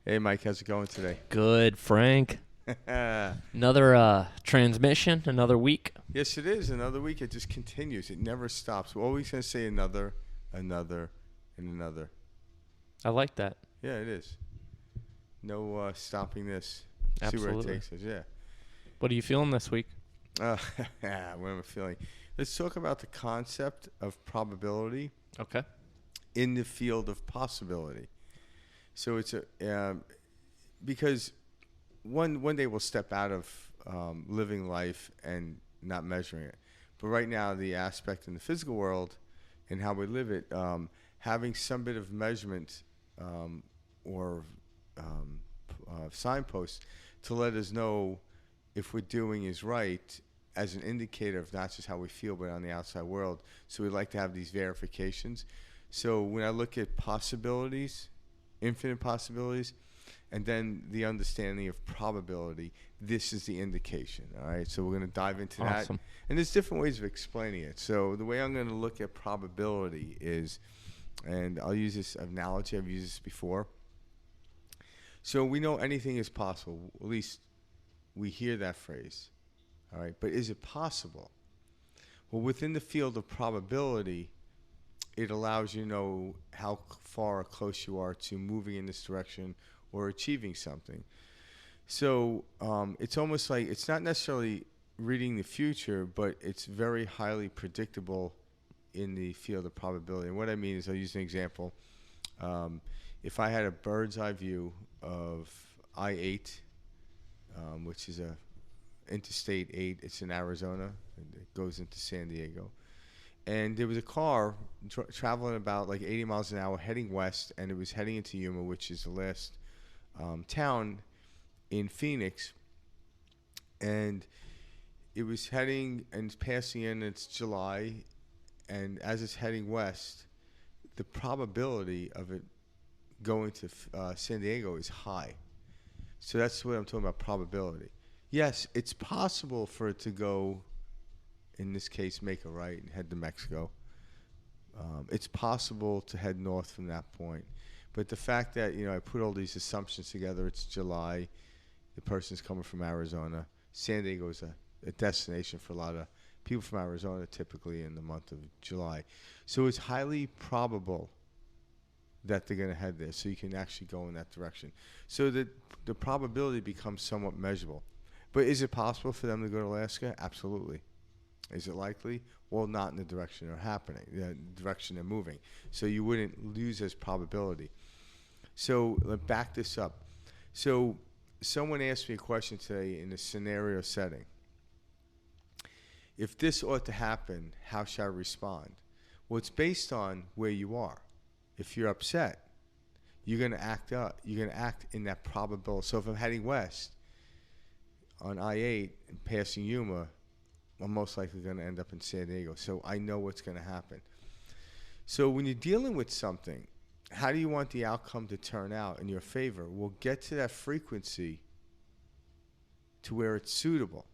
Hey, Mike, how's it going today? Good, Frank. Yes, Another transmission, another week. it is. Another week. It just continues. It never stops. We're always going to say another, another, and another. I like that. Yeah, it is. No stopping this. See where it Absolutely. takes us. Yeah. What are you feeling this week? Uh, what am I feeling? Let's talk about the concept of probability Okay. in the field of possibility. So it's because one day we'll step out of living life and not measuring it. But right now, the aspect in the physical world and how we live it, having some bit of measurement or um, signposts to let us know if we're doing is right as an indicator of not just how we feel, but on the outside world. So we like to have these verifications. So when I look at possibilities, infinite possibilities, and then the understanding of probability, this is the indication. All right, so we're going to dive into that. Awesome. And there's different ways of explaining it. So the way I'm going to look at probability is, and I'll use this analogy, I've used this before. So we know anything is possible, at least we hear that phrase. All right, but is it possible? Well, within the field of probability, it allows you to know how far or close you are to moving in this direction or achieving something. So it's almost like it's not necessarily reading the future, but it's very highly predictable in the field of probability. And what I mean is, I'll use an example. If I had a bird's eye view of I-8, which is a Interstate 8, it's in Arizona, and it goes into San Diego. And there was a car traveling about like 80 miles an hour heading west, and it was heading into Yuma, which is the last town in Phoenix. And it was heading and passing in, it's July, and as it's heading west, the probability of it going to San Diego is high. So that's what I'm talking about, probability. Yes, it's possible for it to go, in this case, make a right and head to Mexico. It's possible to head north from that point. But the fact that, I put all these assumptions together, it's July, the person's coming from Arizona. San Diego is a destination for a lot of people from Arizona, typically in the month of July. So it's highly probable that they're going to head there, so you can actually go in that direction. So the probability becomes somewhat measurable. But is it possible for them to go to Alaska? Absolutely. Is it likely? Well, not in the direction they're happening, the direction they're moving. So you wouldn't lose as probability. So let's back this up. So someone asked me a question today in a scenario setting. If this ought to happen, how should I respond? Well, it's based on where you are. If you're upset, you're going to act up. You're going to act in that probability. So if I'm heading west on I-8 and passing Yuma, I'm most likely going to end up in San Diego. So I know what's going to happen. So when you're dealing with something, how do you want the outcome to turn out in your favor? Well, get to that frequency to where it's suitable.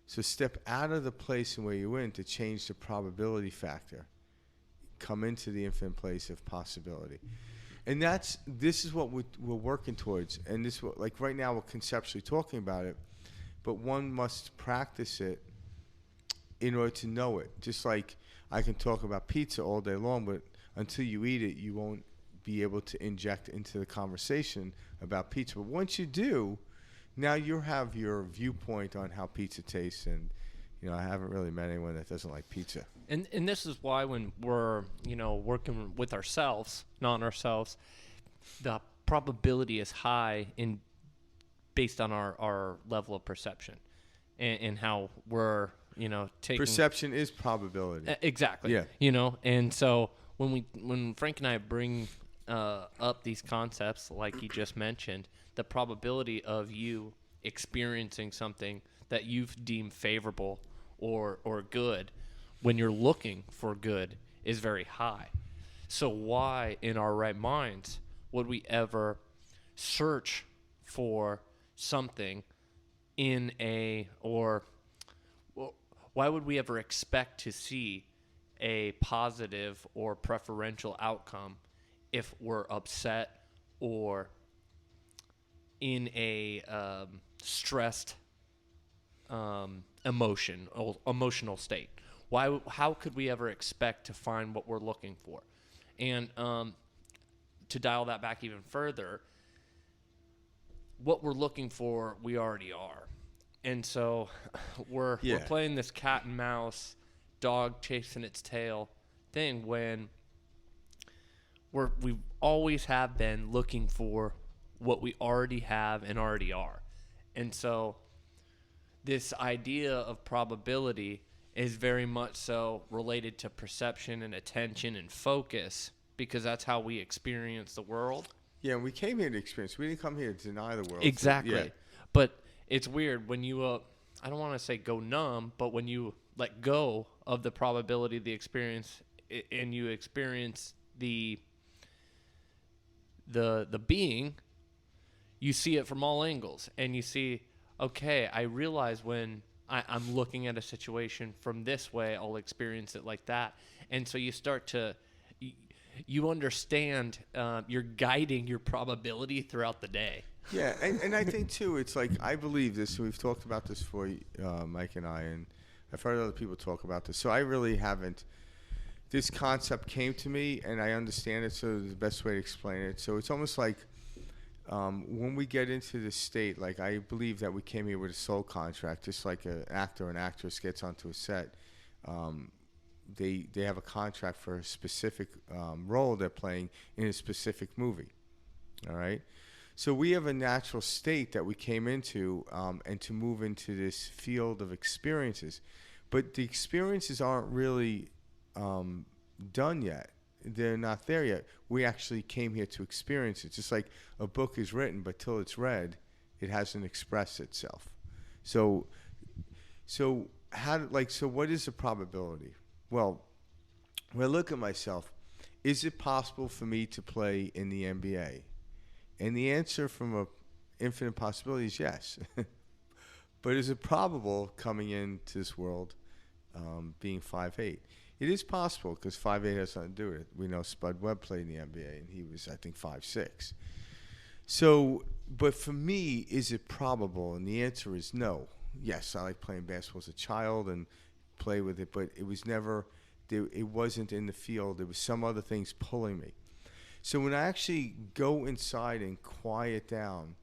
So step out of the place in where you're in to change the probability factor. Come into the infinite place of possibility. And this is what we're working towards. And this, like right now, we're conceptually talking about it, but one must practice it in order to know it. Just like I can talk about pizza all day long, but until you eat it, you won't be able to inject into the conversation about pizza. But once you do, now you have your viewpoint on how pizza tastes. And, I haven't really met anyone that doesn't like pizza. And this is why when we're, working with ourselves, not ourselves, the probability is high based on our level of perception and how we're, taking Perception is probability. Exactly. Yeah. And so when Frank and I bring up these concepts like you just mentioned, the probability of you experiencing something that you've deemed favorable or good when you're looking for good is very high. So why in our right minds would we ever search for something why would we ever expect to see a positive or preferential outcome if we're upset or in a stressed emotional state. Why? How could we ever expect to find what we're looking for? And to dial that back even further, what we're looking for, we already are. And so we're playing this cat and mouse, dog chasing its tail thing when we always have been looking for what we already have and already are. And so this idea of probability is very much so related to perception and attention and focus, because that's how we experience the world. Yeah, we came here to experience. We didn't come here to deny the world. Exactly. So, yeah. But it's weird when you, I don't want to say go numb, but when you let go of the probability of the experience and you experience the being, you see it from all angles. And you see, okay, I realize when I'm looking at a situation from this way, I'll experience it like that. And so you start to... you understand you're guiding your probability throughout the day. Yeah, and I think, too, it's like, I believe this. We've talked about this before, Mike and I, and I've heard other people talk about this. So I really haven't. This concept came to me, and I understand it, so the best way to explain it. So it's almost like when we get into this state, like I believe that we came here with a soul contract, just like an actor or an actress gets onto a set. They have a contract for a specific role they're playing in a specific movie. All right? So we have a natural state that we came into and to move into this field of experiences. But the experiences aren't really done yet. They're not there yet. We actually came here to experience it. Just like a book is written, but till it's read, it hasn't expressed itself. So what is the probability? Well, when I look at myself, is it possible for me to play in the NBA? And the answer from an infinite possibility is yes. But is it probable coming into this world being 5'8"? It is possible because 5'8" has nothing to do with it. We know Spud Webb played in the NBA, and he was, I think, 5'6". So, but for me, is it probable? And the answer is no. Yes, I like playing basketball as a child and play with it, but it was never, it wasn't in the field. There was some other things pulling me. So when I actually go inside and quiet down,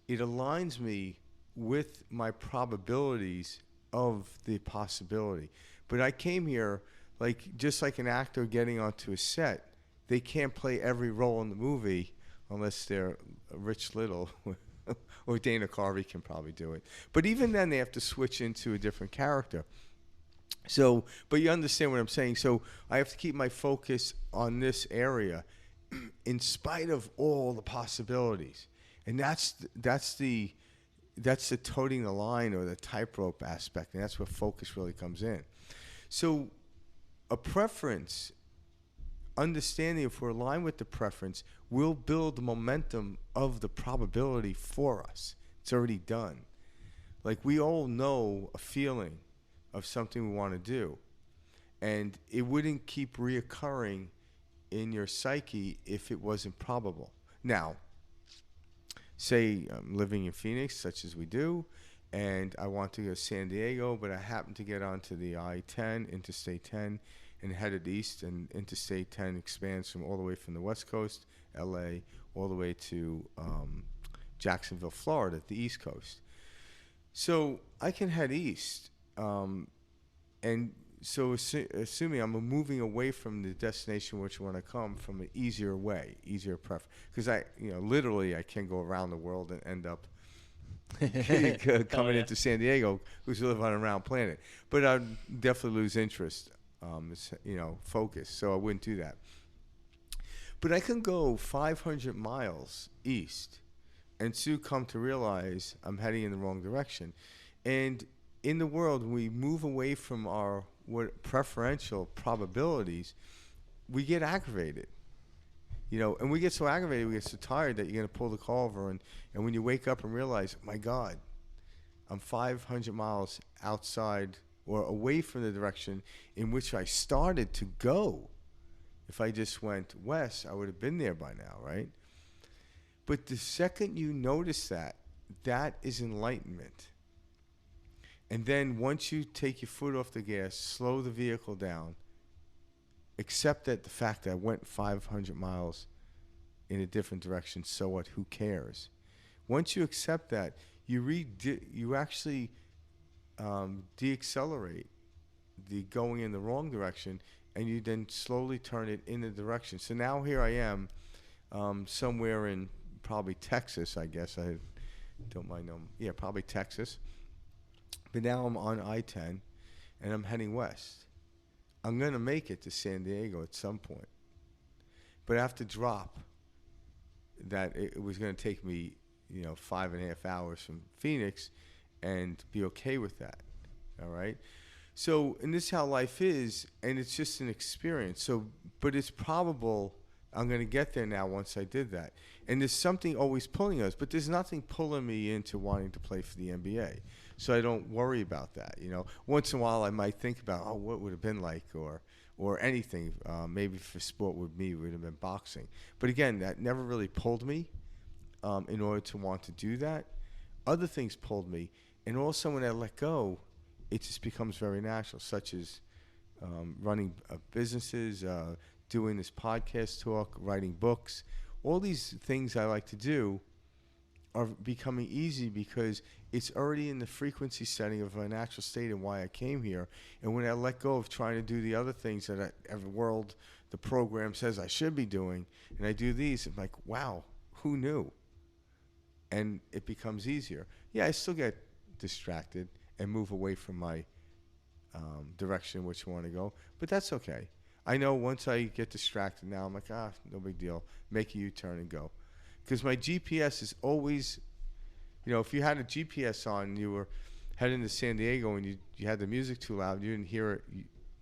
it aligns me with my probabilities of the possibility. But I came here, like just like an actor getting onto a set, they can't play every role in the movie unless they're Rich Little. Or Dana Carvey can probably do it. But even then, they have to switch into a different character. So, but you understand what I'm saying. So I have to keep my focus on this area in spite of all the possibilities. And that's the toting the line or the tightrope aspect. And that's where focus really comes in. So a preference, understanding if we're aligned with the preference, will build the momentum of the probability for us. It's already done. Like we all know a feeling of something we want to do. And it wouldn't keep reoccurring in your psyche if it wasn't probable. Now, say I'm living in Phoenix, such as we do, and I want to go to San Diego, but I happen to get onto the I-10, Interstate 10, and headed east, and Interstate 10 expands from all the way from the West Coast, LA, all the way to Jacksonville, Florida, at the East Coast. So I can head east, and so assuming I'm moving away from the destination which I want to come from an easier way, easier preference, because literally I can go around the world and end up coming into San Diego, who's live on a round planet. But I'd definitely lose interest, focus. So I wouldn't do that. But I can go 500 miles east and soon come to realize I'm heading in the wrong direction. And in the world, when we move away from our preferential probabilities, we get aggravated. And we get so aggravated, we get so tired that you're going to pull the car over. And when you wake up and realize, my God, I'm 500 miles outside or away from the direction in which I started to go. If I just went west, I would have been there by now, right? But the second you notice that, that is enlightenment. And then once you take your foot off the gas, slow the vehicle down, accept that the fact that I went 500 miles in a different direction, so what? Who cares? Once you accept that, you actually deaccelerate the going in the wrong direction, and you then slowly turn it in the direction. So now here I am, somewhere in probably Texas, I guess. I don't mind knowing. Yeah, probably Texas. But now I'm on I-10, and I'm heading west. I'm going to make it to San Diego at some point. But I have to drop that it was going to take me, 5.5 hours from Phoenix, and be okay with that. All right? So, and this is how life is, and it's just an experience. So, but it's probable I'm going to get there now once I did that. And there's something always pulling us, but there's nothing pulling me into wanting to play for the NBA. So I don't worry about that. Once in a while I might think about, what would it have been like, or anything. Maybe for sport with me, it would have been boxing. But again, that never really pulled me in order to want to do that. Other things pulled me, and also when I let go, it just becomes very natural, such as running businesses, doing this podcast talk, writing books. All these things I like to do are becoming easy because it's already in the frequency setting of a natural state and why I came here. And when I let go of trying to do the other things that the program says I should be doing, and I do these, I'm like, wow, who knew? And it becomes easier. Yeah, I still get distracted and move away from my direction in which I want to go, but that's okay. I know once I get distracted now, I'm like, no big deal. Make a U-turn and go. Because my GPS is always, if you had a GPS on and you were heading to San Diego and you had the music too loud, you didn't hear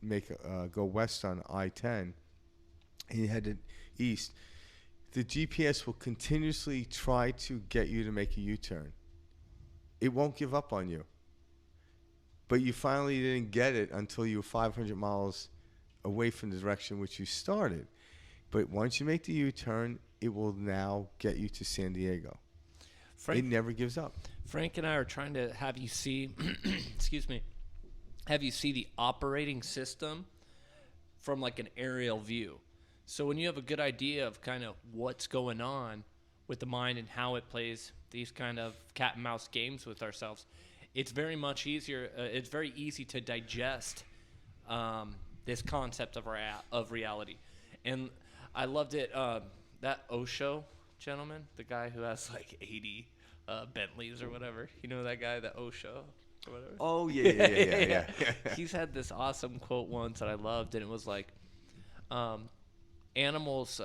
it go west on I-10, and you headed east, the GPS will continuously try to get you to make a U-turn. It won't give up on you. But you finally didn't get it until you were 500 miles away from the direction which you started. But once you make the U-turn, it will now get you to San Diego. It never gives up. Frank and I are trying to have you see, excuse me, have you see the operating system from like an aerial view. So when you have a good idea of kind of what's going on with the mind and how it plays these kind of cat and mouse games with ourselves, it's very much easier. It's very easy to digest this concept of reality. And I loved it. That Osho gentleman, the guy who has like 80 Bentleys or whatever. You know that guy, the Osho or whatever? Oh, yeah. He's had this awesome quote once that I loved, and it was like, animals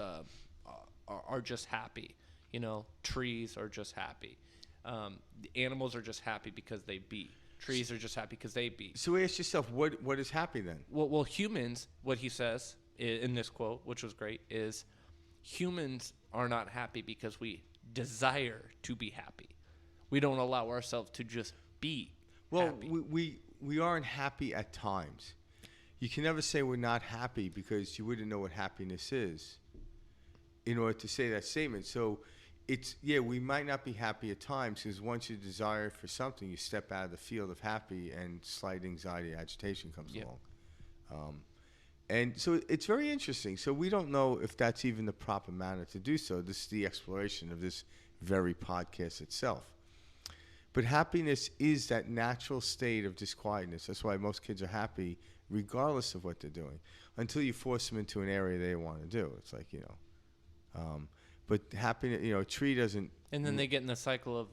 are just happy. Trees are just happy. The animals are just happy because they be. Trees are just happy because they be. So ask yourself, what is happy then? Well, humans, what he says in this quote, which was great, is humans are not happy because we desire to be happy. We don't allow ourselves to just be happy. We aren't happy at times. You can never say we're not happy because you wouldn't know what happiness is in order to say that statement. So we might not be happy at times because once you desire for something, you step out of the field of happy and slight anxiety, agitation comes along. And so it's very interesting. So we don't know if that's even the proper manner to do so. This is the exploration of this very podcast itself. But happiness is that natural state of disquietness. That's why most kids are happy regardless of what they're doing until you force them into an area they want to do. It's like, but happiness, a tree doesn't. And then they get in the cycle of,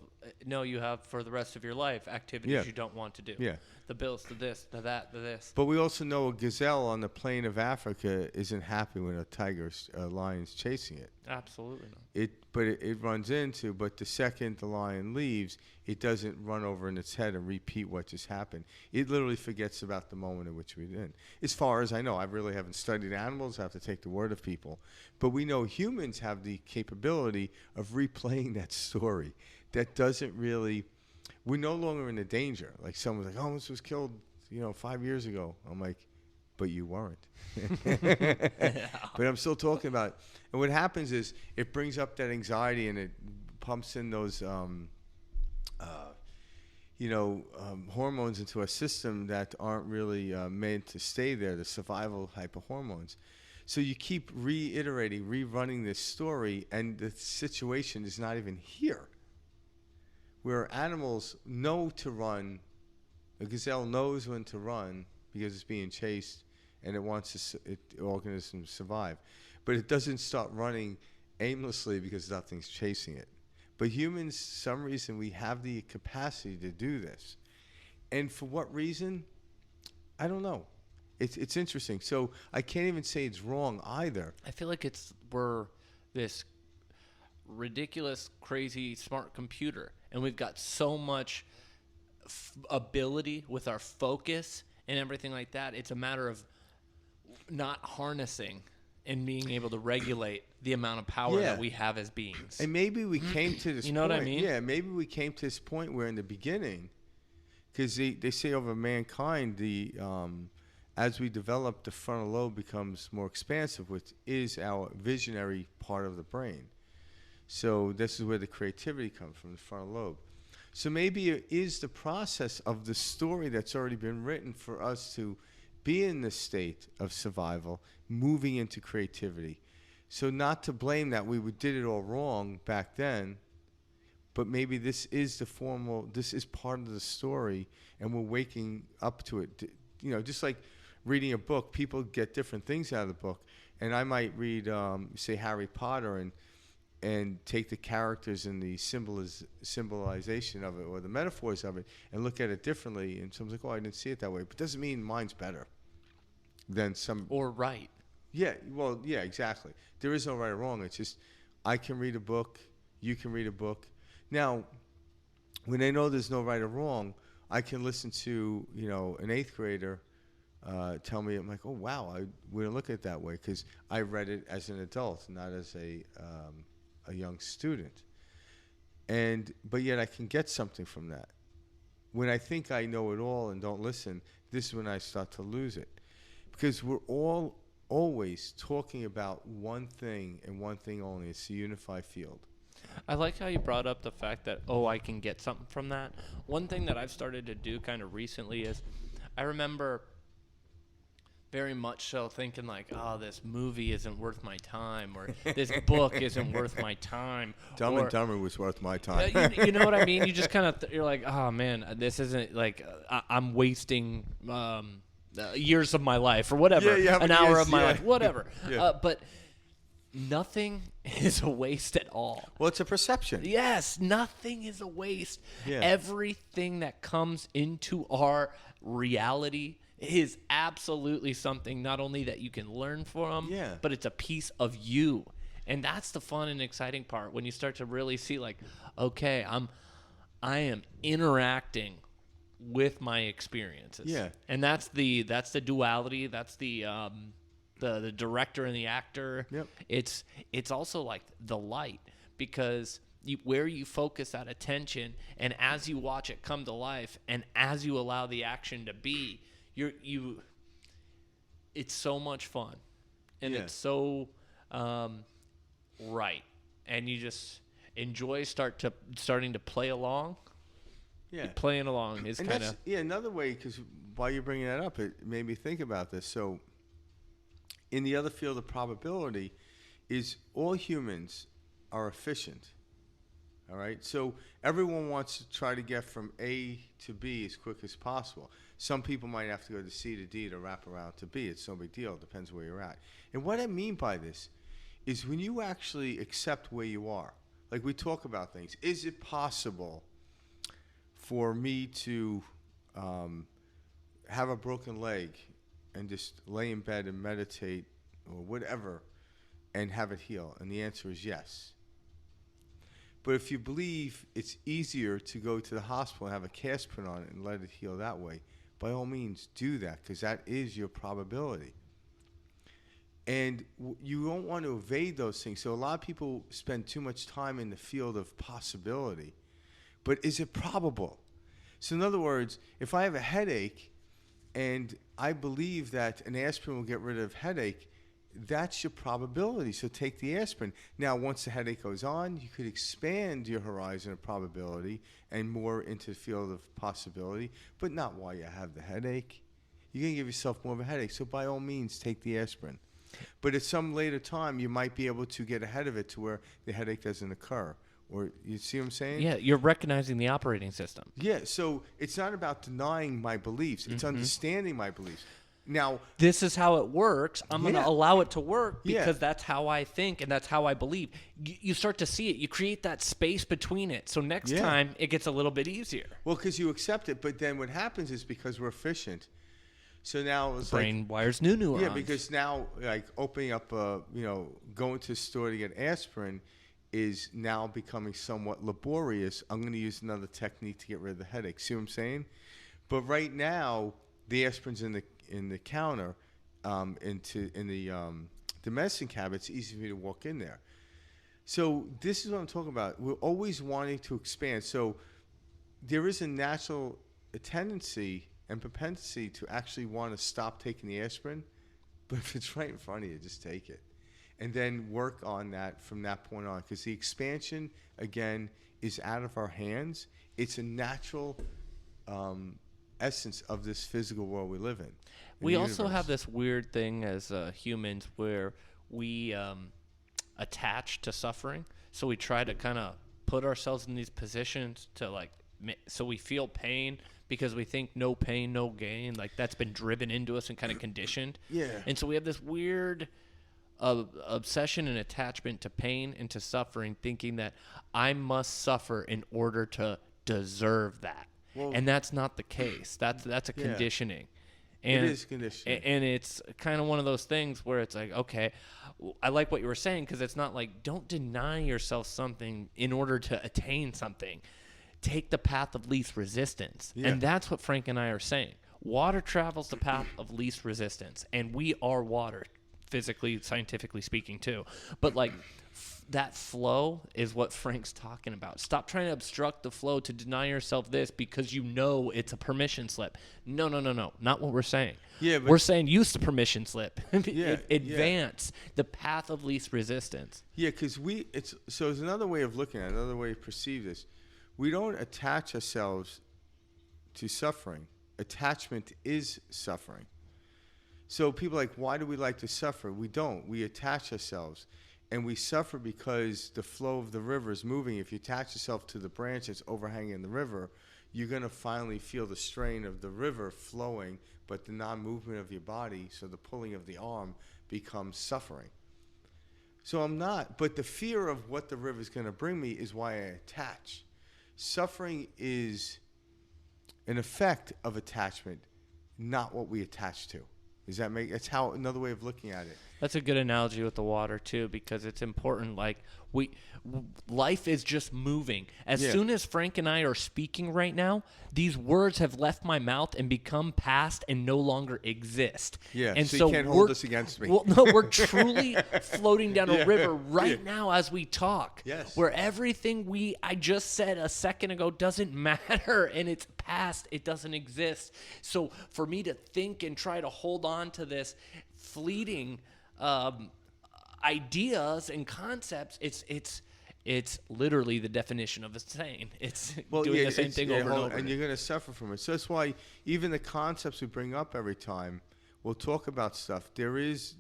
you have for the rest of your life activities you don't want to do. Yeah. The bills, the this, the that, the this. But we also know a gazelle on the plain of Africa isn't happy when a lion's chasing it. Absolutely not. It runs into, but the second the lion leaves, it doesn't run over in its head and repeat what just happened. It literally forgets about the moment in which we're in. As far as I know, I really haven't studied animals. I have to take the word of people. But we know humans have the capability of replaying that story. That doesn't really, we're no longer in the danger. Like someone's like, this was killed, 5 years ago. I'm like, but you weren't. Yeah. But I'm still talking about, and what happens is it brings up that anxiety and it pumps in those, hormones into a system that aren't really made to stay there, the survival type of hormones. So you keep reiterating, rerunning this story, and the situation is not even here. Where animals know to run, a gazelle knows when to run because it's being chased and it wants the organism to survive. But it doesn't start running aimlessly because nothing's chasing it. But humans, some reason, we have the capacity to do this. And for what reason? I don't know. It's interesting. So I can't even say it's wrong either. I feel like we're this ridiculous, crazy, smart computer, and we've got so much ability with our focus and everything like that. It's a matter of not harnessing and being able to regulate the amount of power that we have as beings. And maybe we came to this You know point. what I mean? Yeah, maybe we came to this point where in the beginning, because they say over mankind, as we develop, the frontal lobe becomes more expansive, which is our visionary part of the brain. So this is where the creativity comes from, the frontal lobe. So maybe it is the process of the story that's already been written for us to be in this state of survival, moving into creativity. So not to blame that we did it all wrong back then, but maybe this is this is part of the story, and we're waking up to it. Just like reading a book, people get different things out of the book. And I might read, say, Harry Potter and take the characters and the symbolization of it or the metaphors of it and look at it differently. And someone's like, oh, I didn't see it that way. But it doesn't mean mine's better than some. Or right. Yeah, well, yeah, exactly. There is no right or wrong. It's just I can read a book, you can read a book. Now, when I know there's no right or wrong, I can listen to, an 8th grader tell me, I'm like, oh, wow, I wouldn't look at it that way because I read it as an adult, not as a young student. But yet I can get something from that. When I think I know it all and don't listen, this is when I start to lose it. Because we're all always talking about one thing and one thing only. It's the unified field. I like how you brought up the fact that, I can get something from that. One thing that I've started to do kind of recently is I remember very much so thinking like, this movie isn't worth my time, or this book isn't worth my time. Dumb and Dumber was worth my time. You know what I mean? You just kind of, you're like, oh man, this isn't like, I'm wasting years of my life or whatever, an hour of my life, whatever. But nothing is a waste at all. Well, it's a perception. Yes, nothing is a waste. Yeah. Everything that comes into our reality is absolutely something not only that you can learn from, but it's a piece of you. And that's the fun and exciting part when you start to really see like, okay, I am interacting with my experiences. Yeah. And that's the duality, that's the director and the actor. Yep. It's also like the light, because where you focus that attention, and as you watch it come to life, and as you allow the action to be, it's so much fun, and it's so right, and you just enjoy starting to play along. Yeah, playing along is kind of another way, because while you're bringing that up, it made me think about this. So, in the other field of probability, is all humans are efficient. All right, so everyone wants to try to get from A to B as quick as possible. Some people might have to go to C to D to wrap around to B. It's no big deal. It depends where you're at. And what I mean by this is when you actually accept where you are, like we talk about things, is it possible for me to have a broken leg and just lay in bed and meditate or whatever and have it heal? And the answer is yes. But if you believe it's easier to go to the hospital and have a cast put on it and let it heal that way, by all means do that, because that is your probability. And you don't want to evade those things. So a lot of people spend too much time in the field of possibility. But is it probable? So in other words, if I have a headache And I believe that an aspirin will get rid of headache. That's your probability. So take the aspirin. Now, once the headache goes on, you could expand your horizon of probability and more into the field of possibility, but not while you have the headache. You're going to give yourself more of a headache. So by all means, take the aspirin. But at some later time, you might be able to get ahead of it to where the headache doesn't occur. Or you see what I'm saying? Yeah, you're recognizing the operating system. Yeah, so it's not about denying my beliefs. It's understanding my beliefs. Now, This is how it works. I'm going Yeah. to allow it to work Yeah. because that's how I think and that's how I believe. You start to see it. You create that space between it. So next Yeah. time, it gets a little bit easier. well, because you accept it, but then what happens is because we're efficient. So now it's Brain wires new neurons. yeah, because now like opening up, going to the store to get aspirin is now becoming somewhat laborious. I'm going to use another technique to get rid of the headache. See what I'm saying? But right now, the aspirin's in the counter, in the medicine cabinet. It's easy for me to walk in there. So this is what I'm talking about. We're always wanting to expand. So there is a natural tendency and propensity to actually want to stop taking the aspirin, but if it's right in front of you, just take it. And then work on that from that point on. Because the expansion, again, is out of our hands. It's a natural essence of this physical world we live in. We also have this weird thing as humans where we attach to suffering. So we try to kind of put ourselves in these positions to so we feel pain because we think no pain, no gain. Like that's been driven into us and kind of conditioned. Yeah. And so we have this weird obsession and attachment to pain and to suffering, thinking that I must suffer in order to deserve that. Well, and that's not the case. That's a conditioning. It is conditioning. And it's kind of one of those things where it's like, okay, I like what you were saying because it's not like don't deny yourself something in order to attain something. Take the path of least resistance. Yeah. And that's what Frank and I are saying. Water travels the path of least resistance. And we are water, physically, scientifically speaking, too. But that flow is what Frank's talking about. Stop trying to obstruct the flow to deny yourself this because you know it's a permission slip. No. Not what we're saying. Yeah, but we're saying use the permission slip. Yeah, Advance the path of least resistance. Yeah, because there's another way of looking at it, another way to perceive this. We don't attach ourselves to suffering. Attachment is suffering. So people are like, why do we like to suffer? We don't. We attach ourselves. And we suffer because the flow of the river is moving. If you attach yourself to the branch that's overhanging the river, you're going to finally feel the strain of the river flowing, but the non-movement of your body, so the pulling of the arm, becomes suffering. So I'm not. But the fear of what the river is going to bring me is why I attach. Suffering is an effect of attachment, not what we attach to. Does that make? That's how another way of looking at it. That's a good analogy with the water too, because it's important. Like life is just moving. As soon as Frank and I are speaking right now, these words have left my mouth and become past and no longer exist. Yeah, and so you can't hold this against me. Well, no, we're truly floating down a river right now as we talk. Yes. Where everything I just said a second ago doesn't matter and it's past. It doesn't exist. So for me to think and try to hold on to this fleeting ideas and concepts, it's literally the definition of a saying. It's doing the same thing over and over. And you're going to suffer from it. So that's why even the concepts we bring up every time, we'll talk about stuff. There is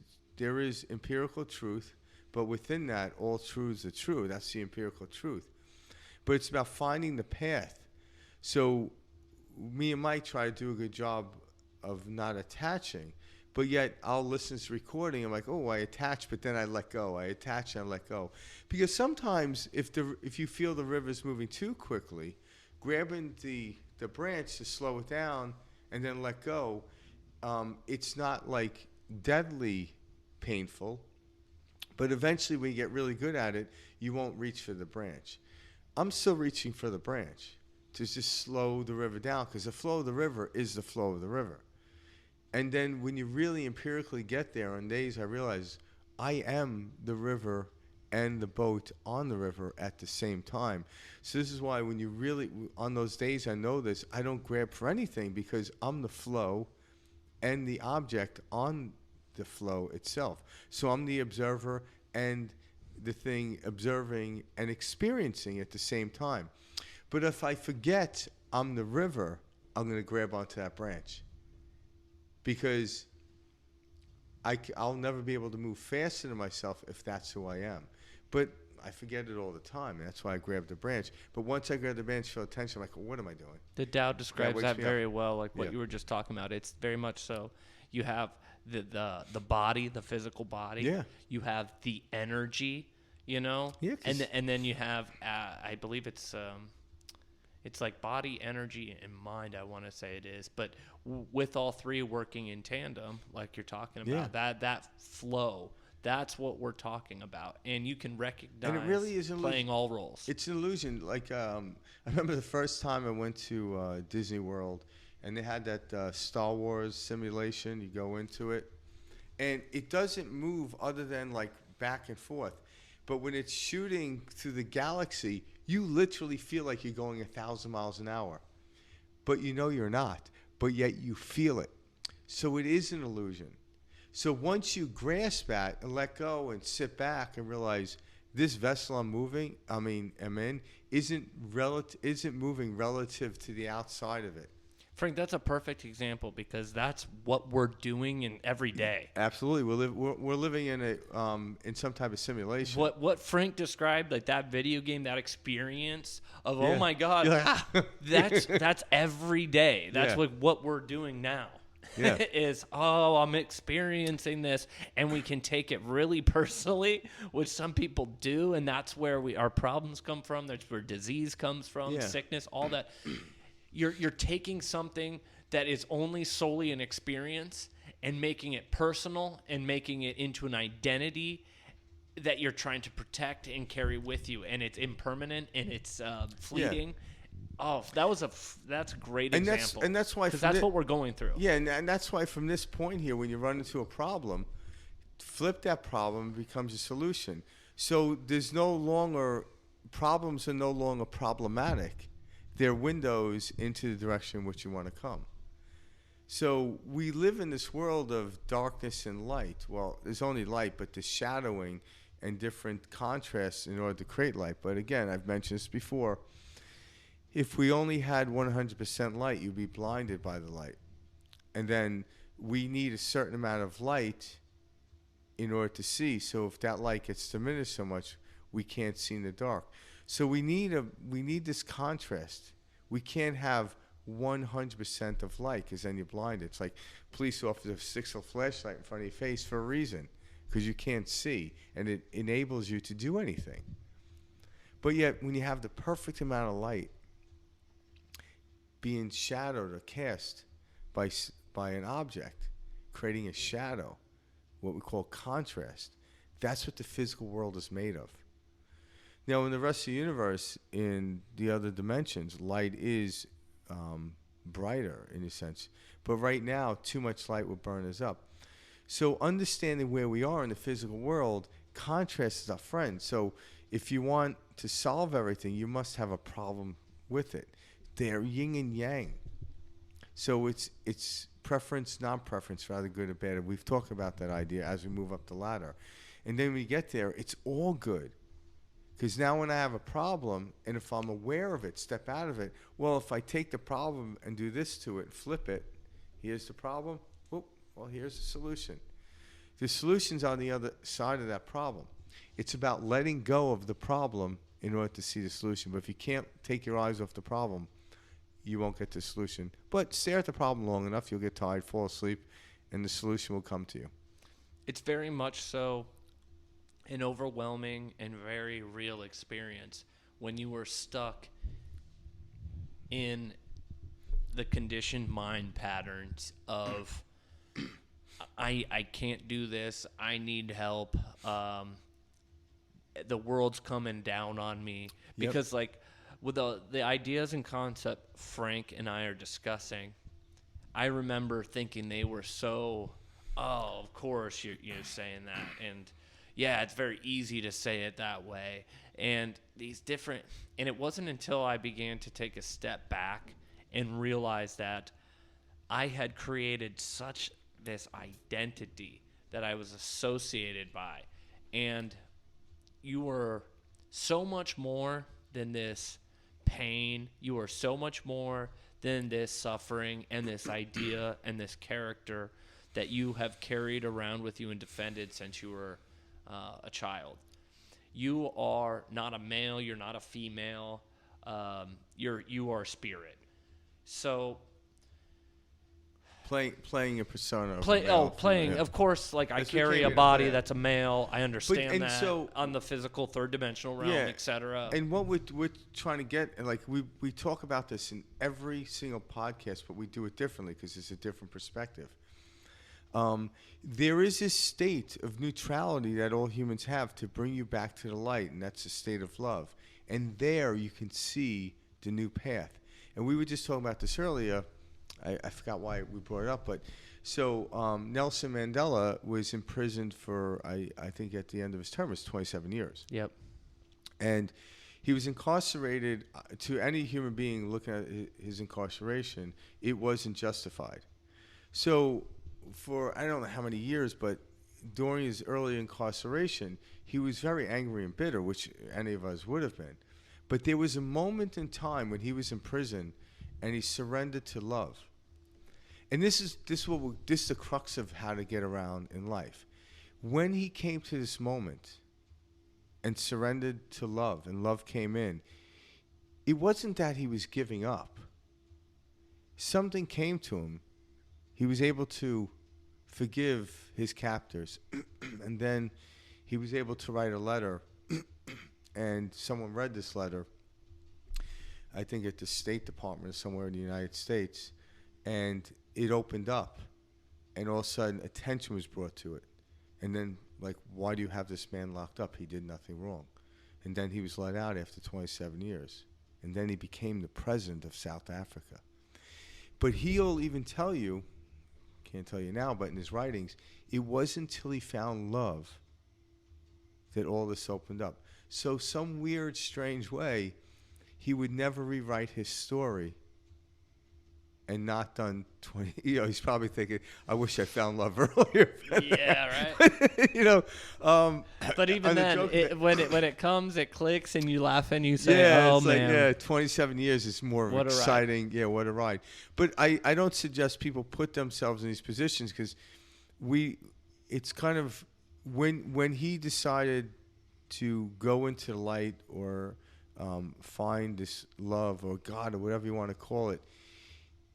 empirical truth, but within that, all truths are true. That's the empirical truth. But it's about finding the path. So me and Mike try to do a good job of not attaching. But yet I'll listen to this recording. I'm like, oh, I attach, but then I let go. I attach and I let go. Because sometimes if you feel the river's moving too quickly, grabbing the branch to slow it down and then let go, it's not like deadly painful. But eventually when you get really good at it, you won't reach for the branch. I'm still reaching for the branch to just slow the river down because the flow of the river is the flow of the river. And then when you really empirically get there on days, I realize I am the river and the boat on the river at the same time. So this is why when you really, on those days I know this, I don't grab for anything because I'm the flow and the object on the flow itself. So I'm the observer and the thing observing and experiencing at the same time. But if I forget I'm the river, I'm going to grab onto that branch because I'll never be able to move faster than myself if that's who I am. But I forget it all the time, and that's why I grab the branch. But once I grab the branch, feel attention, I'm like, well, what am I doing? The Tao describes wakes that me up. very well, like what Yeah. you were just talking about. It's very much so. You have the body, the physical body. Yeah. You have the energy, you know. Yeah, 'cause- And then you have I believe it's like body, energy, and mind. I want to say it is, but with all three working in tandem, like you're talking about, that flow. That's what we're talking about, and you can recognize. And it really is playing all roles. It's an illusion. Like I remember the first time I went to Disney World, and they had that Star Wars simulation. You go into it, and it doesn't move other than like back and forth. But when it's shooting through the galaxy, you literally feel like you're going 1,000 miles an hour, but you know you're not. But yet you feel it. So it is an illusion. So once you grasp that and let go and sit back and realize this vessel I'm in, isn't moving relative to the outside of it. Frank, that's a perfect example because that's what we're doing in every day. Absolutely, we're living in some type of simulation. What Frank described, like that video game, that experience of Yeah. oh my god, You're like, ah. that's every day. That's Yeah. like what we're doing now. Yeah. Is I'm experiencing this, and we can take it really personally, which some people do, and that's where our problems come from. That's where disease comes from, Yeah. sickness, all that. You're taking something that is only solely an experience and making it personal and making it into an identity that you're trying to protect and carry with you, and it's impermanent and it's fleeting. Oh, that's a great example. And that's why because that's what we're going through. Yeah, and that's why from this point here, when you run into a problem, flip that problem becomes a solution. So there's no longer problems are no longer problematic. They're windows into the direction in which you want to come. So we live in this world of darkness and light. Well, there's only light, but there's shadowing and different contrasts in order to create light. But again, I've mentioned this before. If we only had 100% light, you'd be blinded by the light. And then we need a certain amount of light in order to see. So if that light gets diminished so much, we can't see in the dark. So we need this contrast. We can't have 100% of light because then you're blinded. It's like police officer sticks a flashlight in front of your face for a reason because you can't see, and it enables you to do anything. But yet when you have the perfect amount of light being shadowed or cast by an object, creating a shadow, what we call contrast, that's what the physical world is made of. Now, in the rest of the universe, in the other dimensions, light is brighter in a sense. But right now, too much light will burn us up. So understanding where we are in the physical world, contrast is our friend. So if you want to solve everything, you must have a problem with it. They're yin and yang. So it's preference, non-preference, rather good or bad. And we've talked about that idea as we move up the ladder. And then when we get there, it's all good. Because now when I have a problem, and if I'm aware of it, step out of it, well, if I take the problem and do this to it, flip it, here's the problem, whoop, well, here's the solution. The solution's on the other side of that problem. It's about letting go of the problem in order to see the solution. But if you can't take your eyes off the problem, you won't get the solution. But stare at the problem long enough, you'll get tired, fall asleep, and the solution will come to you. It's very much so an overwhelming and very real experience when you were stuck in the conditioned mind patterns of I can't do this, I need help, the world's coming down on me. Because like with the ideas and concept Frank and I are discussing, I remember thinking they were so, oh, of course you're saying that, and yeah, it's very easy to say it that way. And it wasn't until I began to take a step back and realize that I had created such this identity that I was associated by. And you were so much more than this pain. You were so much more than this suffering and this idea and this character that you have carried around with you and defended since you were a child. You are not a male. You're not a female. You are spirit. So playing a persona. Of a playing. male, yeah. Of course. Like I That's what carry came a in, body yeah. that's a male. I understand and that so- on the physical third dimensional realm, Yeah. etc. And what we're trying to get, and like we talk about this in every single podcast, but we do it differently because it's a different perspective. There is this state of neutrality that all humans have to bring you back to the light, and that's a state of love. And there you can see the new path. And we were just talking about this earlier. I forgot why we brought it up, but so Nelson Mandela was imprisoned for, I think at the end of his term, it was 27 years. Yep. And he was incarcerated. To any human being looking at his incarceration, it wasn't justified. So for I don't know how many years, but during his early incarceration, he was very angry and bitter, which any of us would have been. But there was a moment in time when he was in prison and he surrendered to love. And this is the crux of how to get around in life. When he came to this moment and surrendered to love, and love came in, it wasn't that he was giving up. Something came to him. He was able to forgive his captors, and then he was able to write a letter, and someone read this letter, I think at the State Department or somewhere in the United States, and it opened up, and all of a sudden attention was brought to it. And then, like, why do you have this man locked up? He did nothing wrong. And then he was let out after 27 years. And then he became the president of South Africa. But he'll even tell you, can't tell you now, but in his writings, it wasn't until he found love that all this opened up. So some weird, strange way, he would never rewrite his story and not done 20, he's probably thinking, I wish I found love earlier. Yeah, right. But even then, when it comes, it clicks, and you laugh and you say, yeah, oh, it's man. like, yeah, 27 years is more What a ride. exciting. Yeah, what a ride. But I don't suggest people put themselves in these positions because it's kind of, when he decided to go into the light or find this love or God or whatever you want to call it,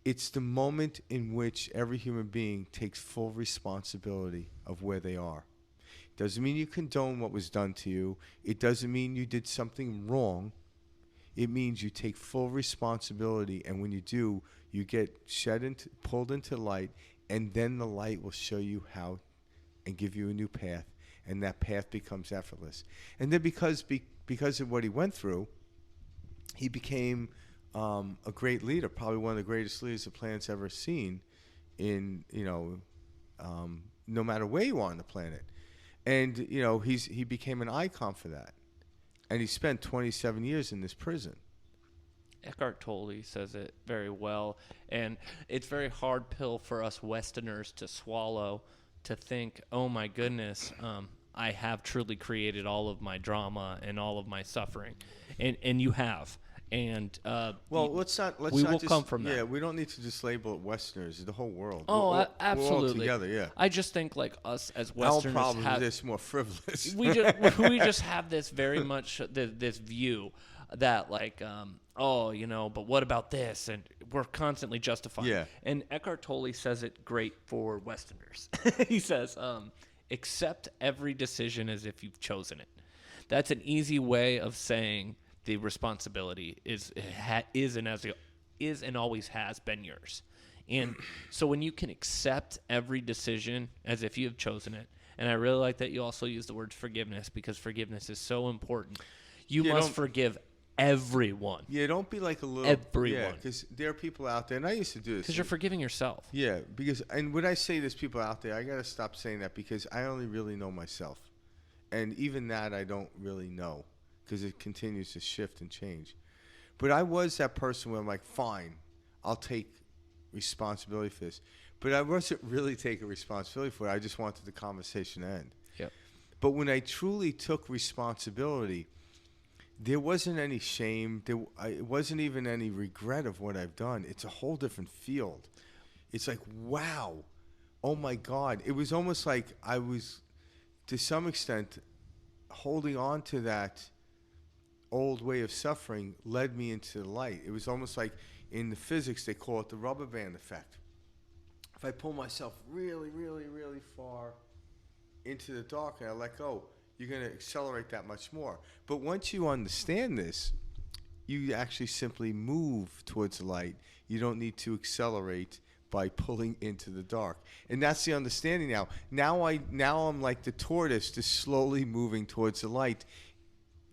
it's the moment in which every human being takes full responsibility of where they are. Doesn't mean you condone what was done to you. It doesn't mean you did something wrong. It means you take full responsibility, and when you do, you get pulled into light, and then the light will show you how and give you a new path, and that path becomes effortless. And then because of what he went through, he became a great leader, probably one of the greatest leaders the planet's ever seen in, no matter where you are on the planet. And, he became an icon for that. And he spent 27 years in this prison. Eckhart Tolle says it very well, and it's a very hard pill for us Westerners to swallow, to think, oh my goodness, I have truly created all of my drama and all of my suffering. And you have. And let's not just come from that. Yeah, we don't need to just label it Westerners. The whole world. Oh, absolutely. We're all together. Yeah. I just think like us as Our Westerners problem have is more frivolous. we just have this very much this view that like but what about this, and we're constantly justifying. Yeah. And Eckhart Tolle says it great for Westerners. He says accept every decision as if you've chosen it. That's an easy way of saying the responsibility is and always has been yours. And so when you can accept every decision as if you have chosen it, and I really like that you also use the word forgiveness, because forgiveness is so important. You must forgive everyone. Yeah, don't be like a little... Everyone. Yeah, because there are people out there, and I used to do this. Because you're forgiving yourself. Yeah, and when I say there's people out there, I got to stop saying that because I only really know myself. And even that I don't really know, because it continues to shift and change. But I was that person where I'm like, fine, I'll take responsibility for this. But I wasn't really taking responsibility for it. I just wanted the conversation to end. Yep. But when I truly took responsibility, there wasn't any shame. It wasn't even any regret of what I've done. It's a whole different field. It's like, wow, oh my God. It was almost like I was, to some extent, holding on to that old way of suffering led me into the light. It was almost like in the physics, they call it the rubber band effect. If I pull myself really, really, really far into the dark and I let go, you're going to accelerate that much more. But once you understand this, you actually simply move towards the light. You don't need to accelerate by pulling into the dark. And that's the understanding now. Now I'm like the tortoise, just slowly moving towards the light.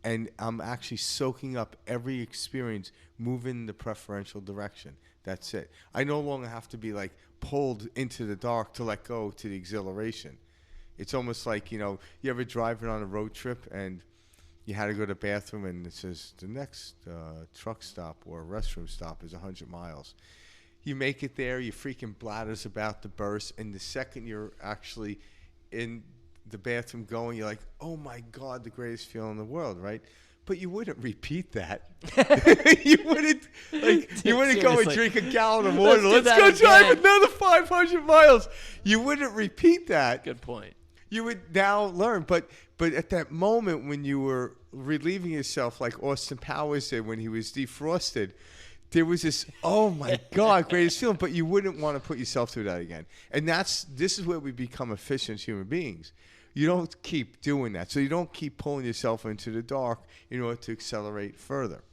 And I'm actually soaking up every experience, moving in the preferential direction. That's it. I no longer have to be like pulled into the dark to let go to the exhilaration. It's almost like, you ever driving on a road trip and you had to go to the bathroom and it says the next truck stop or restroom stop is 100 miles. You make it there, your freaking bladder's about to burst, and the second you're actually in the bathroom going, you're like, oh my God, the greatest feeling in the world, right? But you wouldn't repeat that. You wouldn't go and drink a gallon of water. Let's go drive another 500 miles. You wouldn't repeat that. Good point. You would now learn. But at that moment when you were relieving yourself like Austin Powers did when he was defrosted, there was this, oh my God, greatest feeling. But you wouldn't want to put yourself through that again. And this is where we become efficient human beings. You don't keep doing that. So you don't keep pulling yourself into the dark in order to accelerate further.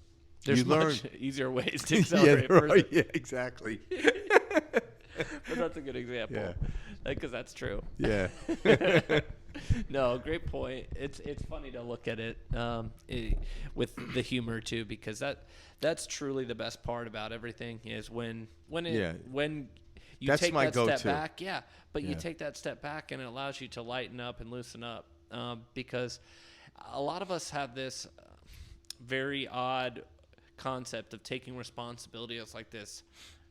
There's much easier ways to accelerate further. Right. Yeah, exactly. But that's a good example. Yeah. Because that's true. Yeah. No, great point. It's funny to look at it with the humor too, because that's truly the best part about everything is when you that's take my that go-to. step back, you take that step back and it allows you to lighten up and loosen up because a lot of us have this very odd concept of taking responsibility as like this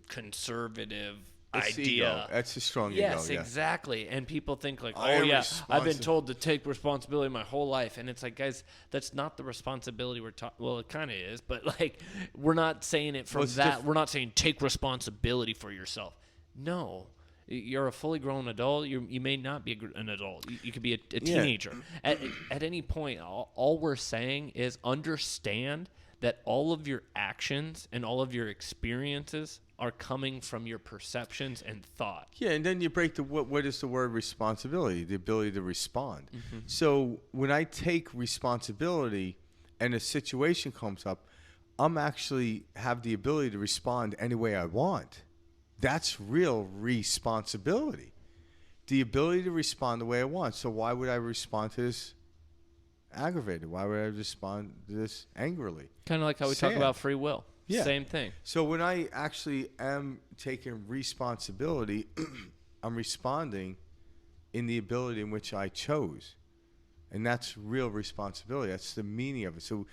conservative idea. Ego. That's a strong ego. Yes, exactly. And people think like, I've been told to take responsibility my whole life. And it's like, guys, that's not the responsibility we're talking. Well, it kind of is, but like, we're not saying it from that. We're not saying take responsibility for yourself. No. You're a fully grown adult. You may not be an adult. You could be a teenager. At any point, all we're saying is understand that all of your actions and all of your experiences are coming from your perceptions and thought. Yeah, and then you break what is the word responsibility? The ability to respond. Mm-hmm. So when I take responsibility and a situation comes up, I'm actually have the ability to respond any way I want. That's real responsibility. The ability to respond the way I want. So why would I respond to this aggravated? Why would I respond to this angrily? Kind of like how we talk about free will. Yeah. Same thing. So when I actually am taking responsibility, I'm responding in the ability in which I chose. And that's real responsibility. That's the meaning of it. So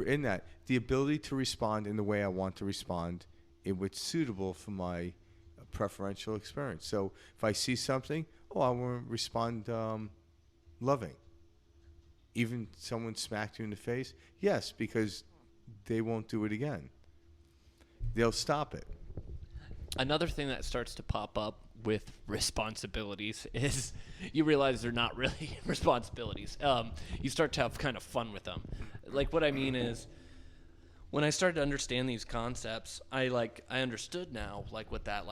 in that, the ability to respond in the way I want to respond in what's suitable for my preferential experience. So if I see something, I want to respond loving. Even someone smacked you in the face? Yes, because they won't do it again. They'll stop it. Another thing that starts to pop up with responsibilities is you realize they're not really responsibilities. You start to have kind of fun with them. Like what I mean is when I started to understand these concepts, I understood now what that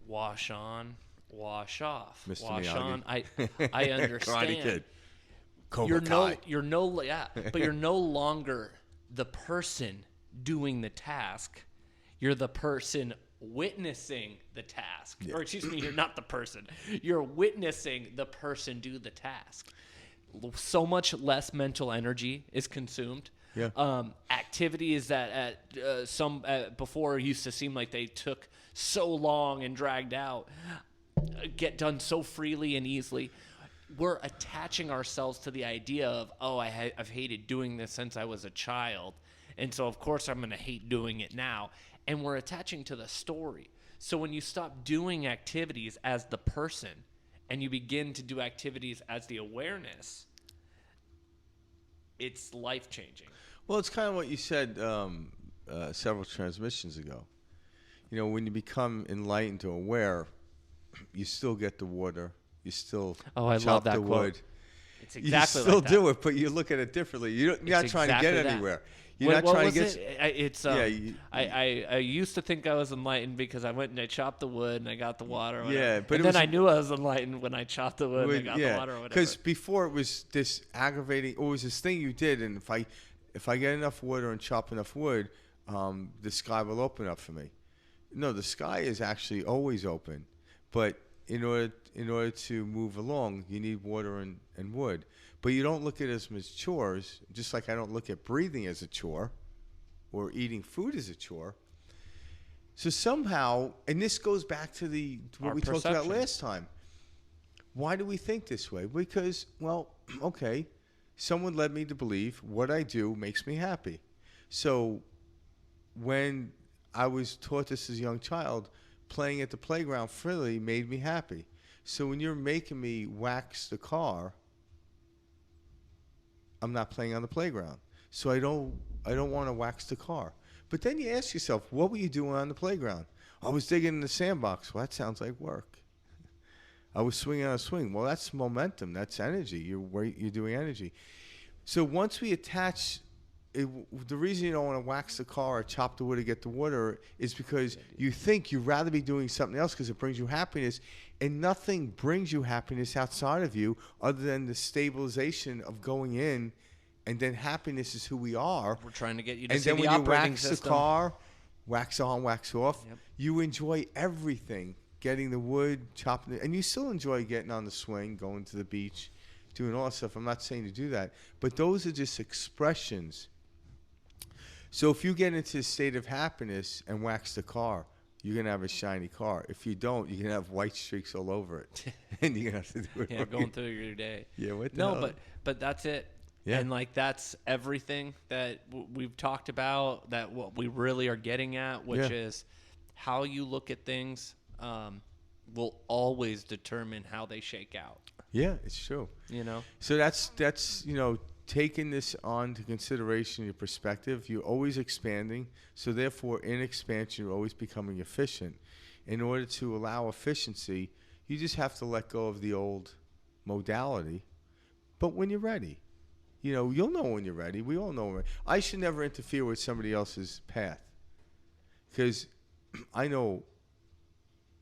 wash on, wash off, Mr. wash Miyagi. on. I understand. Karate Kid. Cobra Kai. But you're no longer the person doing the task. You're the person witnessing the task. Yeah. Or excuse me, you're not the person. You're witnessing the person do the task. So much less mental energy is consumed. Yeah. Activities that before used to seem like they took so long and dragged out get done so freely and easily. We're attaching ourselves to the idea of, I've hated doing this since I was a child. And so, of course, I'm going to hate doing it now. And we're attaching to the story. So when you stop doing activities as the person and you begin to do activities as the awareness, it's life-changing. Well, it's kind of what you said several transmissions ago. When you become enlightened or aware, you still get the water. You still I chop love that the quote. wood. It's exactly You still like that. do it, but you look at it differently. You're not trying to get exactly that. anywhere. You're not What trying was to get. It's I used to think I was enlightened because I went and I chopped the wood and I got the water. Or whatever. Yeah, but and it then was- I knew I was enlightened when I chopped the wood and I got the water. Or whatever. Because before it was this aggravating. It was this thing you did, and if I get enough water and chop enough wood, the sky will open up for me. No, the sky is actually always open, but in order to move along, you need water and wood. But you don't look at it as chores, just like I don't look at breathing as a chore or eating food as a chore. So somehow, and this goes back to what Our we talked about perception. last time. Why do we think this way? Because, well, okay, someone led me to believe what I do makes me happy. So when I was taught this as a young child, playing at the playground freely made me happy. So when you're making me wax the car, I'm not playing on the playground. So I don't want to wax the car. But then you ask yourself, what were you doing on the playground? I was digging in the sandbox. Well, that sounds like work. I was swinging on a swing. Well, that's momentum. That's energy. You're doing energy. So once we attach, the reason you don't want to wax the car or chop the wood to get the water is because you think you'd rather be doing something else because it brings you happiness, and nothing brings you happiness outside of you other than the stabilization of going in, and then happiness is who we are. we're trying to get you to And see then the when you operating wax system. the car, wax on, wax off, Yep. you enjoy everything. Getting the wood, chopping it, and you still enjoy getting on the swing, going to the beach, doing all that stuff. I'm not saying to do that, but those are just expressions. So if you get into a state of happiness and wax the car, you're going to have a shiny car. If you don't, you're going to have white streaks all over it. And you're going to have to do it. Yeah, going through your day. Yeah, what the No, hell? but that's it. Yeah. And like that's everything that we've talked about. That what we really are getting at, which Yeah. is how you look at things, will always determine how they shake out. Yeah, it's true. You know. So that's taking this on to consideration, your perspective. You're always expanding. So therefore, in expansion, you're always becoming efficient. In order to allow efficiency, you just have to let go of the old modality. But when you're ready, you'll know when you're ready. We all know when. I should never interfere with somebody else's path, because I know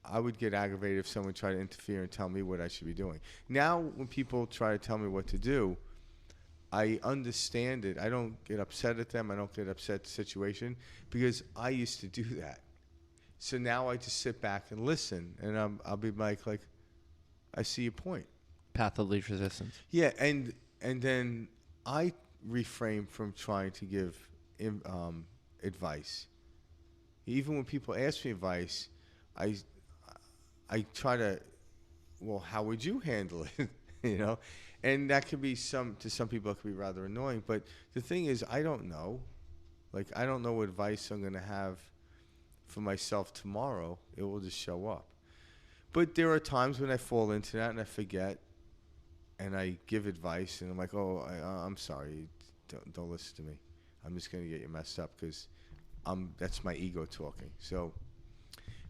I would get aggravated if someone tried to interfere and tell me what I should be doing. Now, when people try to tell me what to do, I understand it. I don't get upset at them. I don't get upset at the situation because I used to do that. So now I just sit back and listen, and I'll be like, I see your point. Path of least resistance. Yeah, and then I refrain from trying to give advice. Even when people ask me advice, I try to, well, how would you handle it? And that could be to some people it could be rather annoying. But the thing is, I don't know. Like, I don't know what advice I'm going to have for myself tomorrow. It will just show up. But there are times when I fall into that and I forget, and I give advice, and I'm like, oh, I'm sorry, don't listen to me. I'm just going to get you messed up because that's my ego talking. So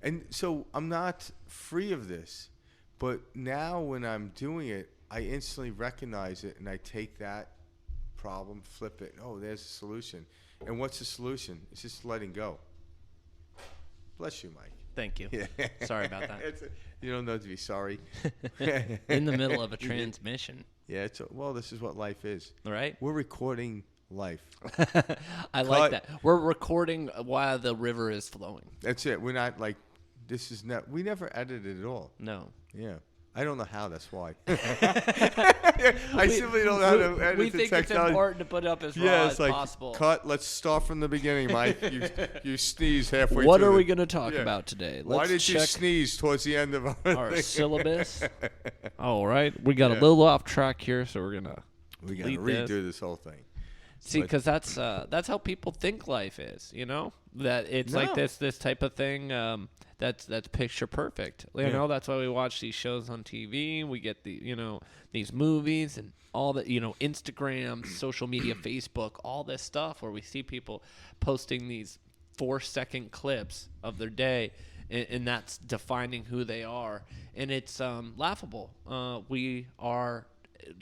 I'm not free of this. But now when I'm doing it, I instantly recognize it, and I take that problem, flip it. Oh, there's a solution. And what's the solution? It's just letting go. Bless you, Mike. Thank you. Sorry about that. You don't know to be sorry. In the middle of a transmission. Yeah, this is what life is. Right? We're recording life. I like that. We're recording while the river is flowing. That's it. We're not like, we never edited at all. No. Yeah. I don't know how, that's why. I simply don't know how to edit We the think technology. it's important to put up as raw as possible. Cut, let's start from the beginning, Mike. You sneeze halfway What through are we going to talk about today? Let's Why did you check sneeze towards the end of our thing? syllabus. All right. We got a little off track here, so we're going to We got to delete redo this. this whole thing. See, But because that's how people think life is. You know, that it's like No. this type of thing. That's picture perfect. You Yeah. know, that's why we watch these shows on TV. We get these movies and all the Instagram, social media, Facebook, all this stuff where we see people posting these 4-second clips of their day, and that's defining who they are, and it's laughable. We are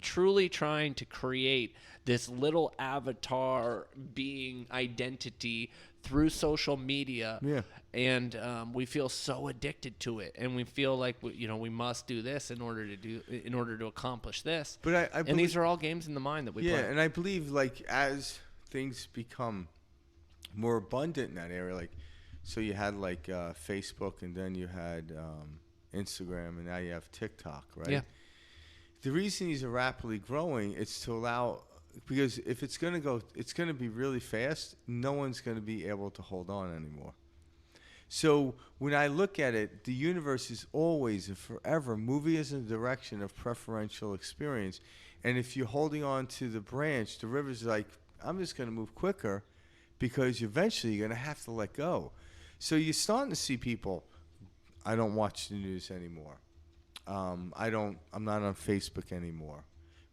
truly trying to create this little avatar being identity through social media. Yeah. And we feel so addicted to it, and we feel like we must do this in order to accomplish this. But I and believe, these are all games in the mind that we yeah, play. and I believe like as things become more abundant in that area, like so you had like Facebook, and then you had Instagram, and now you have TikTok, right? Yeah. The reason these are rapidly growing is to allow, because if it's going to go, it's going to be really fast. No one's going to be able to hold on anymore. So when I look at it, the universe is always and forever moving us in the direction of preferential experience. And if you're holding on to the branch, the river's like, I'm just going to move quicker, because eventually you're going to have to let go. So you're starting to see people, I don't watch the news anymore. I'm not on Facebook anymore.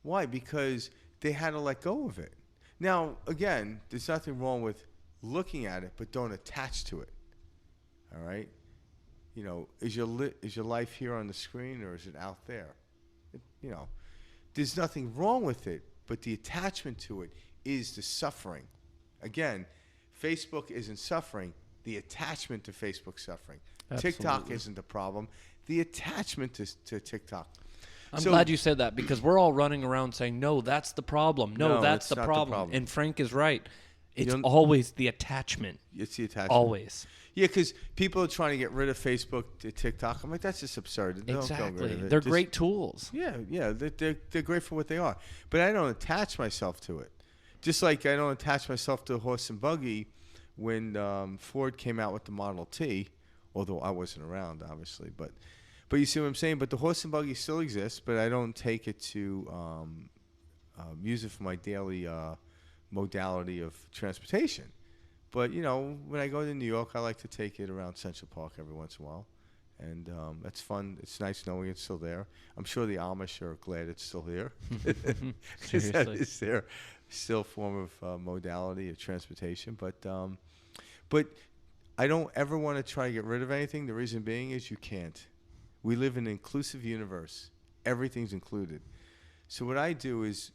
Why? Because they had to let go of it. Now, again, there's nothing wrong with looking at it, but don't attach to it. All right? Is your life here on the screen, or is it out there? There's nothing wrong with it, but the attachment to it is the suffering. Again, Facebook isn't suffering. The attachment to Facebook's suffering. Absolutely. TikTok isn't the problem. The attachment to TikTok. I'm glad you said that, because we're all running around saying, no, that's the problem. No, that's it's the not the problem. problem. And Frank is right. It's always the attachment. It's the attachment. Always. Yeah, because people are trying to get rid of Facebook to TikTok. I'm like, that's just absurd. Don't get rid Exactly. of it. They're Just- great tools. Yeah, they're great for what they are. But I don't attach myself to it. Just like I don't attach myself to a horse and buggy when Ford came out with the Model T, although I wasn't around, obviously. But you see what I'm saying? But the horse and buggy still exists, but I don't take it to use it for my daily modality of transportation. But, when I go to New York, I like to take it around Central Park every once in a while. And that's fun. It's nice knowing it's still there. I'm sure the Amish are glad it's still here. Seriously. It's their still form of modality of transportation. But I don't ever want to try to get rid of anything. The reason being is you can't. We live in an inclusive universe. Everything's included. So what I do is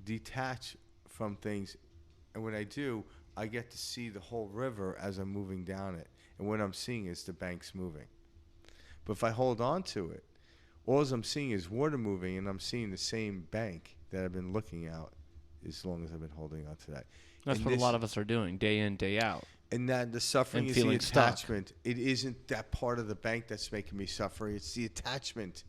detach from things. And when I do, I get to see the whole river as I'm moving down it. And what I'm seeing is the banks moving. But if I hold on to it, all I'm seeing is water moving, and I'm seeing the same bank that I've been looking out as long as I've been holding on to that. That's And what a lot of us are doing, day in, day out. And that the suffering And is the feeling stuck. attachment. It isn't that part of the bank that's making me suffer. It's the attachment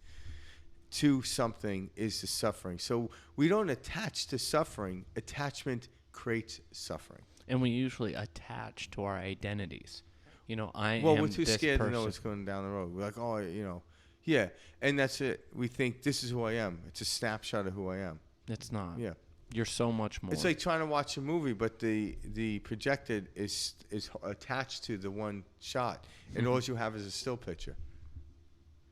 to something is the suffering. So we don't attach to suffering. Attachment creates suffering. And we usually attach to our identities. Well, am we're too this scared to know person. what's going down the road. We're like, yeah. And that's it. We think this is who I am. It's a snapshot of who I am. It's not. Yeah. You're so much more. It's like trying to watch a movie, but the projected is attached to the one shot, and all you have is a still picture.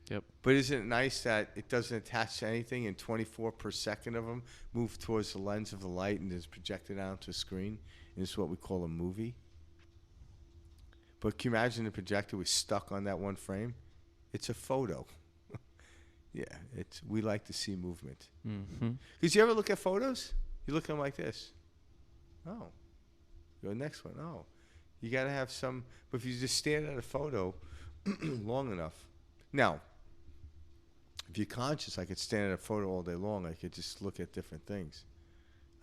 Yep. But isn't it nice that it doesn't attach to anything, and 24 per second of them move towards the lens of the light and is projected out onto a screen? And it's what we call a movie. But can you imagine the projector was stuck on that one frame? It's a photo. Yeah, we like to see movement. Mm-hmm. Because you ever look at photos? You look at them like this. Oh. Go to the next one. Oh. You got to have some. But if you just stare at a photo long enough. Now, if you're conscious, I could stand at a photo all day long. I could just look at different things.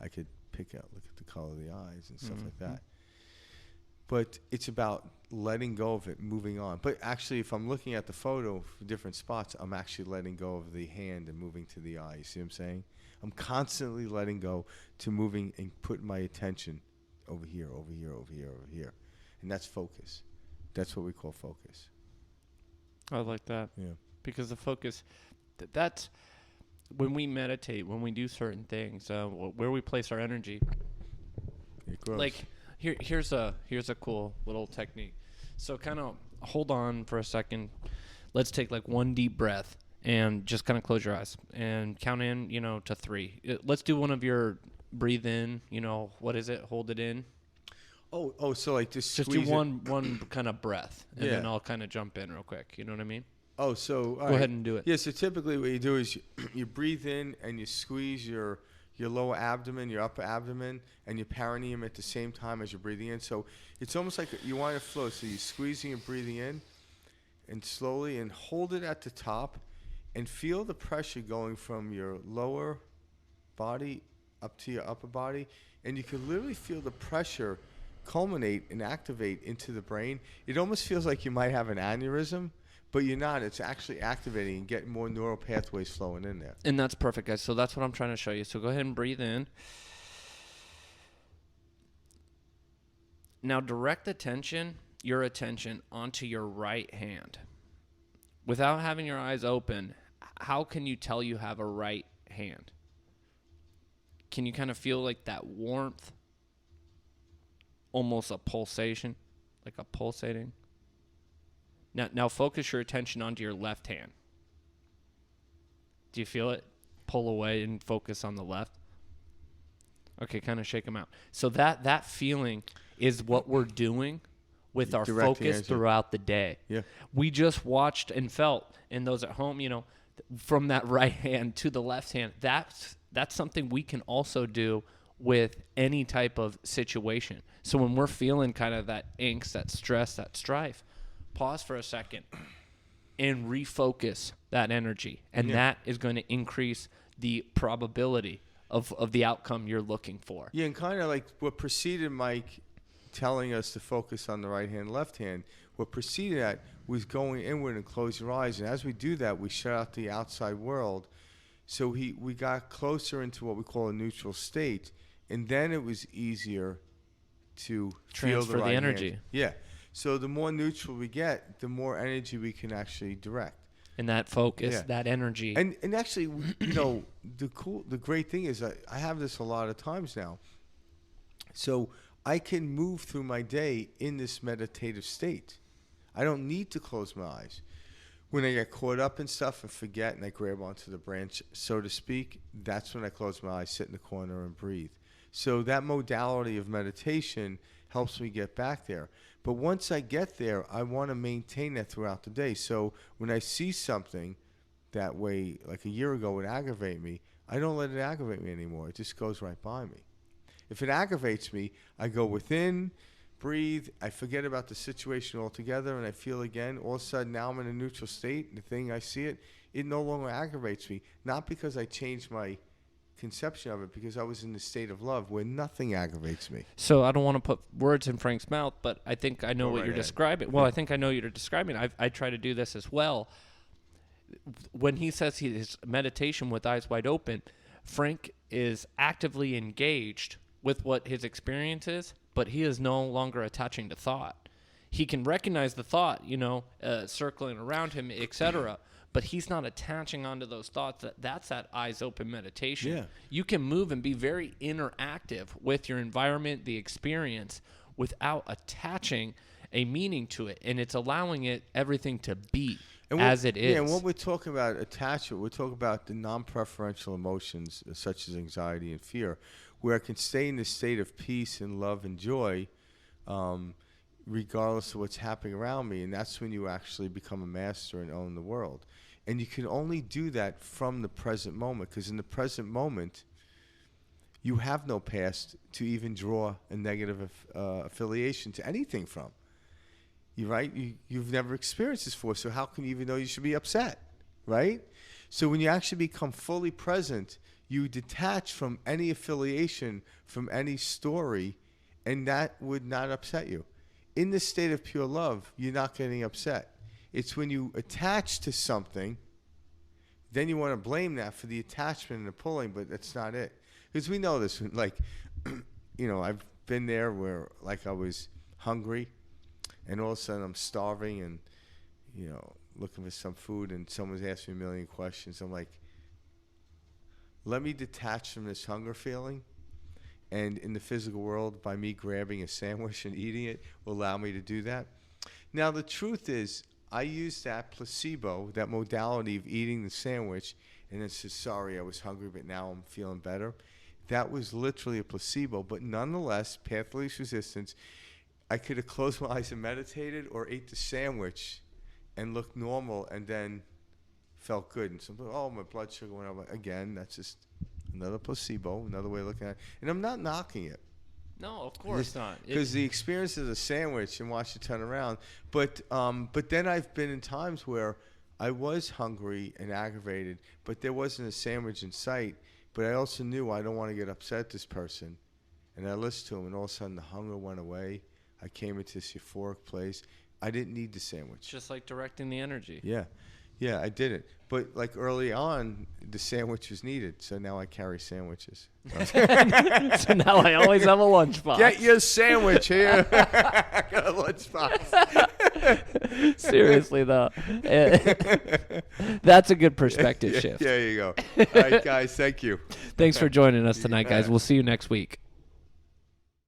I could look at the color of the eyes and stuff like that. But it's about letting go of it, moving on. But actually, if I'm looking at the photo for different spots, I'm actually letting go of the hand and moving to the eye. You see what I'm saying? I'm constantly letting go to moving and putting my attention over here, over here, over here, over here. And that's focus. That's what we call focus. I like that. Yeah. Because the focus, that's when we meditate, when we do certain things, where we place our energy It grows. Like here's a cool little technique. So kind of hold on for a second. Let's take like one deep breath and just kind of close your eyes and count in, to 3. Let's do one of your breathe in, what is it? Hold it in. So like just Just do squeeze it. one kind of breath, and then Yeah. I'll kind of jump in real quick. You know what I mean? So all Go right. ahead and do it. Yeah, so typically what you do is you breathe in and you squeeze your lower abdomen, your upper abdomen, and your perineum at the same time as you're breathing in. So it's almost like you want to flow. So you're squeezing and breathing in, and slowly, and hold it at the top, and feel the pressure going from your lower body up to your upper body, and you can literally feel the pressure culminate and activate into the brain. It almost feels like you might have an aneurysm, but you're not. It's actually activating and getting more neural pathways flowing in there. And that's perfect, guys. So that's what I'm trying to show you. So go ahead and breathe in. Now direct your attention onto your right hand. Without having your eyes open, how can you tell you have a right hand? Can you kind of feel like that warmth? Almost a pulsation, like a pulsating. Now focus your attention onto your left hand. Do you feel it? Pull away and focus on the left. Okay, kind of shake them out. So that feeling is what we're doing with our Directing focus energy. throughout the day. Yeah. We just watched and felt, and those at home, from that right hand to the left hand. That's something we can also do with any type of situation. So when we're feeling kind of that angst, that stress, that strife, pause for a second and refocus that energy. And that is going to increase the probability of the outcome you're looking for. Yeah, and kind of like what preceded Mike telling us to focus on the right hand, left hand, what preceded that was going inward and close your eyes. And as we do that, we shut out the outside world. So we got closer into what we call a neutral state. And then it was easier to feel Transfer the the right energy. hand. Yeah. So the more neutral we get, the more energy we can actually direct. And that focus, that energy. And actually, the great thing is I have this a lot of times now. So I can move through my day in this meditative state. I don't need to close my eyes. When I get caught up in stuff and forget and I grab onto the branch, so to speak, that's when I close my eyes, sit in the corner, and breathe. So that modality of meditation helps me get back there. But once I get there, I want to maintain that throughout the day. So when I see something that way, like a year ago, would aggravate me, I don't let it aggravate me anymore. It just goes right by me. If it aggravates me, I go within, breathe, I forget about the situation altogether, and I feel again, all of a sudden now I'm in a neutral state. The thing, I see it, it no longer aggravates me. Not because I changed my conception of it, because I was in the state of love where nothing aggravates me. So I don't want to put words in Frank's mouth, but I think I know Go what right you're ahead. describing. Well, I think I know what you're describing. I try to do this as well. When he says his meditation with eyes wide open, Frank is actively engaged with what his experience is, but he is no longer attaching to thought. He can recognize the thought, circling around him, etc., but he's not attaching onto those thoughts. That's that eyes open meditation. Yeah. You can move and be very interactive with your environment, the experience, without attaching a meaning to it, and it's allowing everything to be as it is. Yeah, and what we're talking about attachment, we're talking about the non-preferential emotions such as anxiety and fear, where I can stay in this state of peace and love and joy regardless of what's happening around me. And that's when you actually become a master and own the world. And you can only do that from the present moment, because in the present moment, you have no past to even draw a negative affiliation to anything from. You've never experienced this before, so how can you even know you should be upset, right? So when you actually become fully present, you detach from any affiliation, from any story, and that would not upset you. In this state of pure love, you're not getting upset. It's when you attach to something, then you want to blame that for the attachment and the pulling, but that's not it. Because we know this, like, I've been there where, like, I was hungry, and all of a sudden I'm starving and, looking for some food, and someone's asking me a million questions. I'm like, let me detach from this hunger feeling and in the physical world, by me grabbing a sandwich and eating it, will allow me to do that. Now, the truth is, I used that placebo, that modality of eating the sandwich, and then said, sorry, I was hungry, but now I'm feeling better. That was literally a placebo, but nonetheless, path of least resistance, I could have closed my eyes and meditated or ate the sandwich and looked normal and then felt good. And some, oh, my blood sugar went up. Again, that's just another placebo, another way of looking at it. And I'm not knocking it. No, of course not. Because the experience of the sandwich and watch it turn around. But then I've been in times where I was hungry and aggravated, but there wasn't a sandwich in sight. But I also knew I don't want to get upset at this person. And I listened to him, and all of a sudden the hunger went away. I came into this euphoric place. I didn't need the sandwich. Just like directing the energy. Yeah. Yeah, I did it. But like early on, the sandwich was needed. So now I carry sandwiches. So now I always have a lunchbox. Get your sandwich here. I got a lunchbox. Seriously, though. That's a good perspective shift. There you go. All right, guys. Thanks for joining us tonight, guys. We'll see you next week.